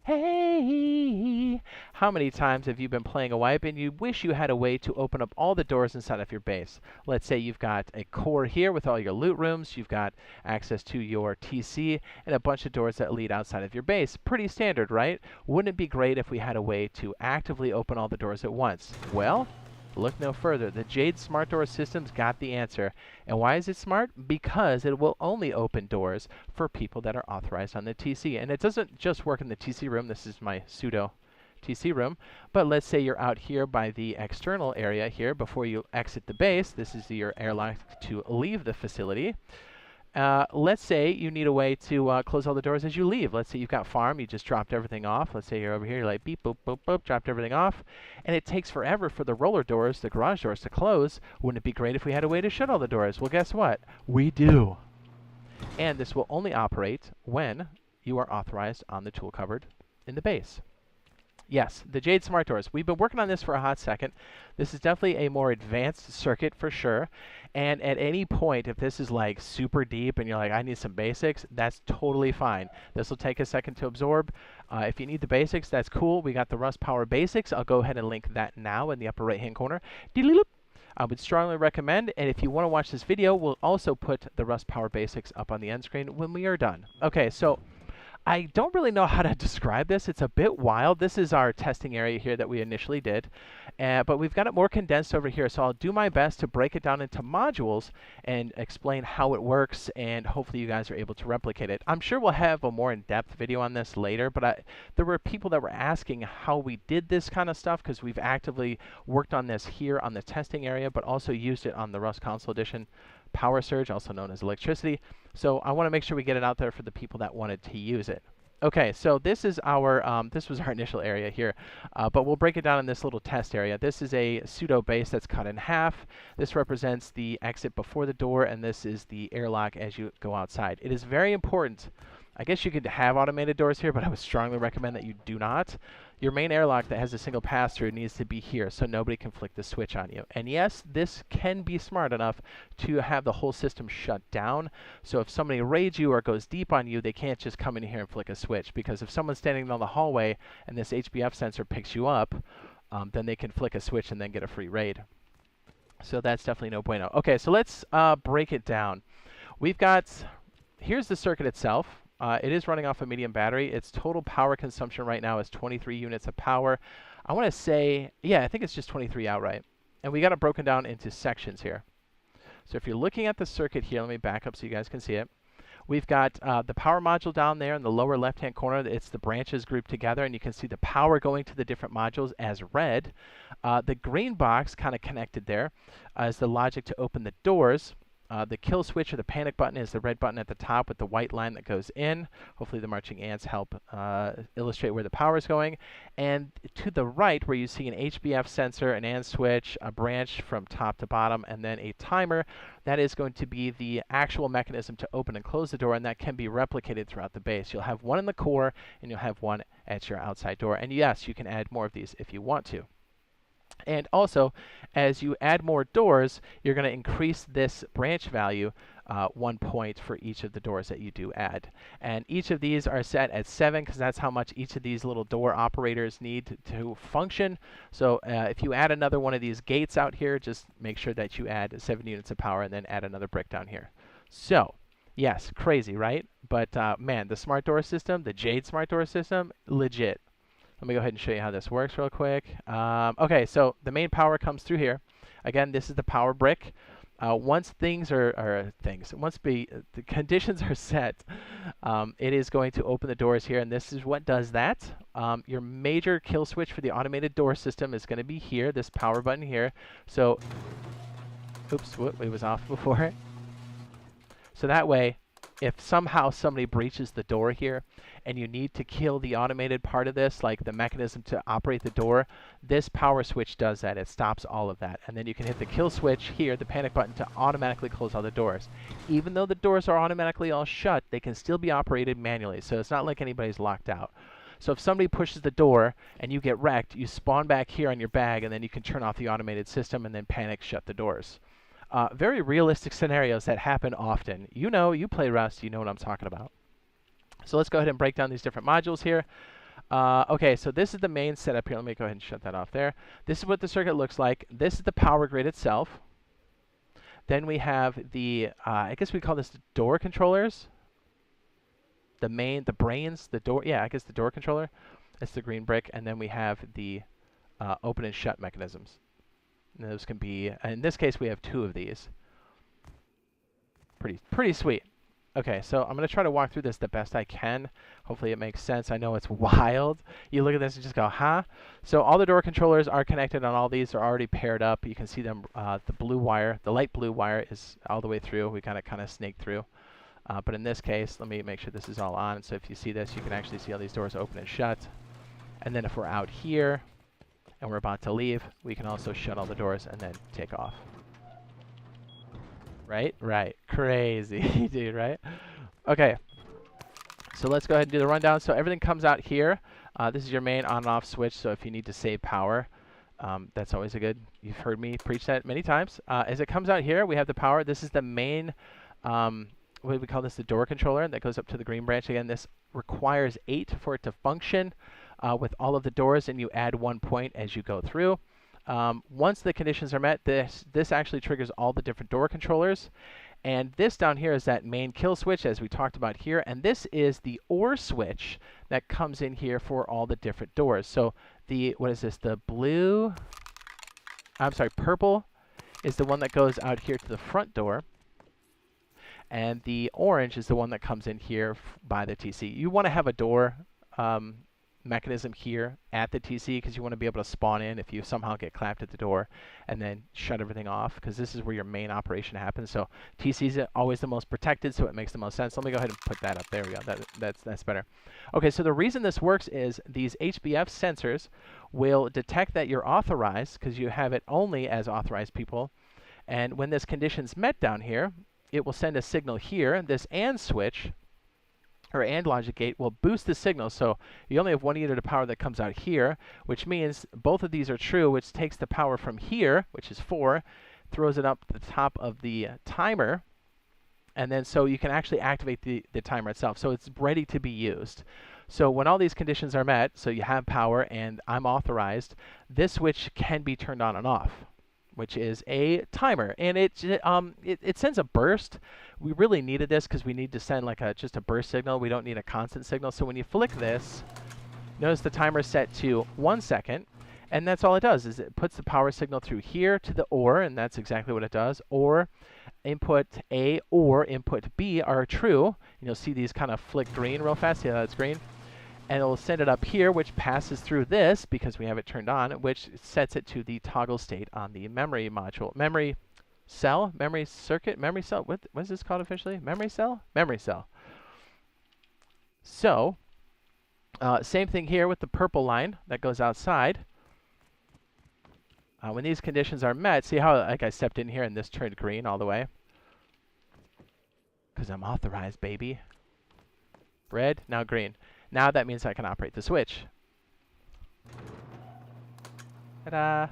Hey, how many times have you been playing a wipe and you wish you had a way to open up all the doors inside of your base? Let's say you've got a core here with all your loot rooms, you've got access to your TC, and a bunch of doors that lead outside of your base. Pretty standard, right? Wouldn't it be great if we had a way to actively open all the doors at once? Well, look no further. The Jade Smart Door System's got the answer. And why is it smart? Because it will only open doors for people that are authorized on the TC. And it doesn't just work in the TC room. This is my pseudo TC room. But let's say you're out here by the external area here before you exit the base. This is your airlock to leave the facility. Let's say you need a way to close all the doors as you leave. Let's say you've got farm, you just dropped everything off. Let's say you're over here, you're like beep, boop, boop, boop, dropped everything off. And it takes forever for the roller doors, the garage doors to close. Wouldn't it be great if we had a way to shut all the doors? Well, guess what? We do. And this will only operate when you are authorized on the tool cupboard in the base. Yes, the Jade Smart Doors. We've been working on this for a hot second. This is definitely a more advanced circuit for sure. And at any point, if this is like super deep and you're like, I need some basics, that's totally fine. This will take a second to absorb. If you need the basics, that's cool. We got the Rust Power Basics. I'll go ahead and link that now in the upper right-hand corner. I would strongly recommend, and if you want to watch this video, we'll also put the Rust Power Basics up on the end screen when we are done. Okay, so I don't really know how to describe this. It's a bit wild. This is our testing area here that we initially did, but we've got it more condensed over here. So I'll do my best to break it down into modules and explain how it works, and hopefully you guys are able to replicate it. I'm sure we'll have a more in-depth video on this later, but there were people that were asking how we did this kind of stuff because we've actively worked on this here on the testing area, but also used it on the Rust Console Edition Power Surge, also known as electricity. So I want to make sure we get it out there for the people that wanted to use it. Okay, so this is our this was our initial area here, but we'll break it down in this little test area. This is a pseudo base that's cut in half. This represents the exit before the door, and this is the airlock as you go outside. It is very important. I guess you could have automated doors here, but I would strongly recommend that you do not. Your main airlock that has a single pass-through needs to be here so nobody can flick the switch on you. And yes, this can be smart enough to have the whole system shut down. So if somebody raids you or goes deep on you, they can't just come in here and flick a switch. Because if someone's standing down the hallway and this HBF sensor picks you up, then they can flick a switch and then get a free raid. So that's definitely no bueno. Okay, so let's break it down. We've got, here's the circuit itself. It is running off a medium battery. Its total power consumption right now is 23 units of power. I want to say, yeah, I think it's just 23 outright. And we got it broken down into sections here. So if you're looking at the circuit here, let me back up so you guys can see it. We've got the power module down there in the lower left-hand corner. It's the branches grouped together, and you can see the power going to the different modules as red. The green box kind of connected there is the logic to open the doors. The kill switch or the panic button is the red button at the top with the white line that goes in. Hopefully the marching ants help illustrate where the power is going. And to the right, where you see an HBF sensor, an AND switch, a branch from top to bottom, and then a timer, that is going to be the actual mechanism to open and close the door, and that can be replicated throughout the base. You'll have one in the core, and you'll have one at your outside door. And yes, you can add more of these if you want to. And also, as you add more doors, you're going to increase this branch value 1 point for each of the doors that you do add. And each of these are set at 7 because that's how much each of these little door operators need to function. So if you add another one of these gates out here, just make sure that you add 7 units of power and then add another brick down here. So, yes, crazy, right? But man, the smart door system, the Jade Smart Door System, legit. Let me go ahead and show you how this works real quick. Okay, so the main power comes through here. Again, this is the power brick. Once things once the conditions are set, it is going to open the doors here, and this is what does that. Your major kill switch for the automated door system is going to be here, this power button here. So, oops, it was off before. So that way, if somehow somebody breaches the door here and you need to kill the automated part of this, like the mechanism to operate the door, this power switch does that. It stops all of that. And then you can hit the kill switch here, the panic button, to automatically close all the doors. Even though the doors are automatically all shut, they can still be operated manually. So it's not like anybody's locked out. So if somebody pushes the door and you get wrecked, you spawn back here on your bag, and then you can turn off the automated system and then panic shut the doors. Very realistic scenarios that happen often. You know, you play Rust, you know what I'm talking about. So let's go ahead and break down these different modules here. Okay, so this is the main setup here. Let me go ahead and shut that off there. This is what the circuit looks like. This is the power grid itself. Then we have the, I guess we call this the door controllers. The brains, the door, yeah, I guess the door controller. That's the green brick. And then we have the open and shut mechanisms. And those can be, in this case, we have 2 of these. Pretty sweet. Okay, so I'm going to try to walk through this the best I can. Hopefully it makes sense. I know it's wild. You look at this and just go, huh? So all the door controllers are connected on all these. They're already paired up. You can see them, the blue wire, the light blue wire is all the way through. We kind of snaked through. But in this case, let me make sure this is all on. So if you see this, you can actually see all these doors open and shut. And then if we're out here and we're about to leave, we can also shut all the doors and then take off. Right? Right. Crazy, dude, right? Okay. So let's go ahead and do the rundown. So everything comes out here. This is your main on and off switch. So if you need to save power, that's always a good, you've heard me preach that many times. As it comes out here, we have the power. This is the main, what do we call this? The door controller that goes up to the green branch. Again, this requires 8 for it to function with all of the doors, and you add 1 point as you go through. Once the conditions are met, this actually triggers all the different door controllers. And this down here is that main kill switch, as we talked about here. And this is the OR switch that comes in here for all the different doors. So what is this? The blue, I'm sorry, purple is the one that goes out here to the front door. And the orange is the one that comes in here by the TC. You want to have a door mechanism here at the TC because you want to be able to spawn in if you somehow get clapped at the door and then shut everything off, because this is where your main operation happens. So TC is always the most protected, so it makes the most sense. Let me go ahead and put that up. There we go. That's better. Okay, so the reason this works is these HBF sensors will detect that you're authorized because you have it only as authorized people. And when this condition's met down here, it will send a signal here. This AND switch or AND logic gate will boost the signal. So you only have 1 unit of power that comes out here, which means both of these are true, which takes the power from here, which is 4, throws it up the top of the timer, and then so you can actually activate the timer itself. So it's ready to be used. So when all these conditions are met, so you have power and I'm authorized, this switch can be turned on and off, which is a timer, and it sends a burst. We really needed this because we need to send like just a burst signal. We don't need a constant signal. So when you flick this, notice the timer is set to 1 second, and that's all it does is it puts the power signal through here to the OR, and that's exactly what it does. Or input A or input B are true, and you'll see these kind of flick green real fast. See how that's green? And it will send it up here, which passes through this because we have it turned on, which sets it to the toggle state on the memory module. Memory cell? Memory circuit? Memory cell? What is this called officially? Memory cell? Memory cell. So, same thing here with the purple line that goes outside. When these conditions are met, see how like I stepped in here and this turned green all the way? Because I'm authorized, baby. Red, now green. Now that means I can operate the switch. Ta-da!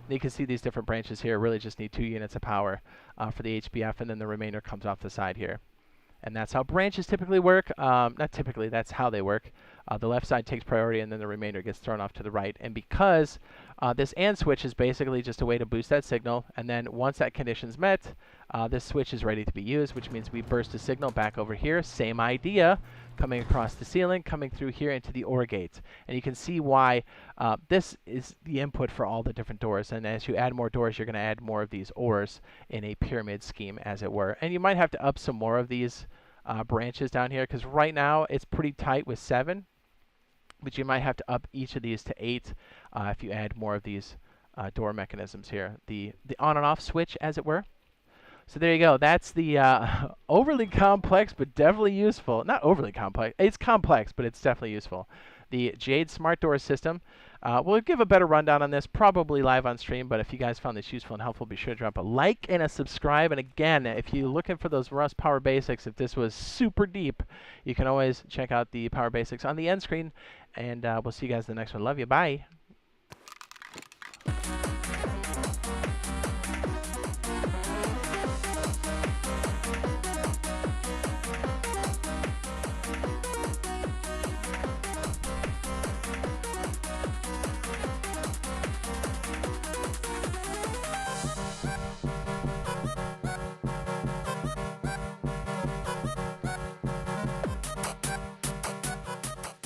You can see these different branches here really just need 2 units of power for the HBF, and then the remainder comes off the side here. And that's how branches typically work. Not typically, that's how they work. The left side takes priority, and then the remainder gets thrown off to the right. And because this AND switch is basically just a way to boost that signal, and then once that condition's met, this switch is ready to be used, which means we burst a signal back over here. Same idea, coming across the ceiling, coming through here into the OR gate. And you can see why this is the input for all the different doors. And as you add more doors, you're going to add more of these ORs in a pyramid scheme, as it were. And you might have to up some more of these branches down here, because right now it's pretty tight with 7. But you might have to up each of these to 8 if you add more of these door mechanisms here. The on and off switch, as it were. So there you go. That's the overly complex but definitely useful. Not overly complex. It's complex, but it's definitely useful. The Jade Smart Door System. We'll give a better rundown on this probably live on stream, but if you guys found this useful and helpful, be sure to drop a like and a subscribe. And again, if you're looking for those Rust Power Basics, if this was super deep, you can always check out the Power Basics on the end screen. And we'll see you guys in the next one. Love you. Bye.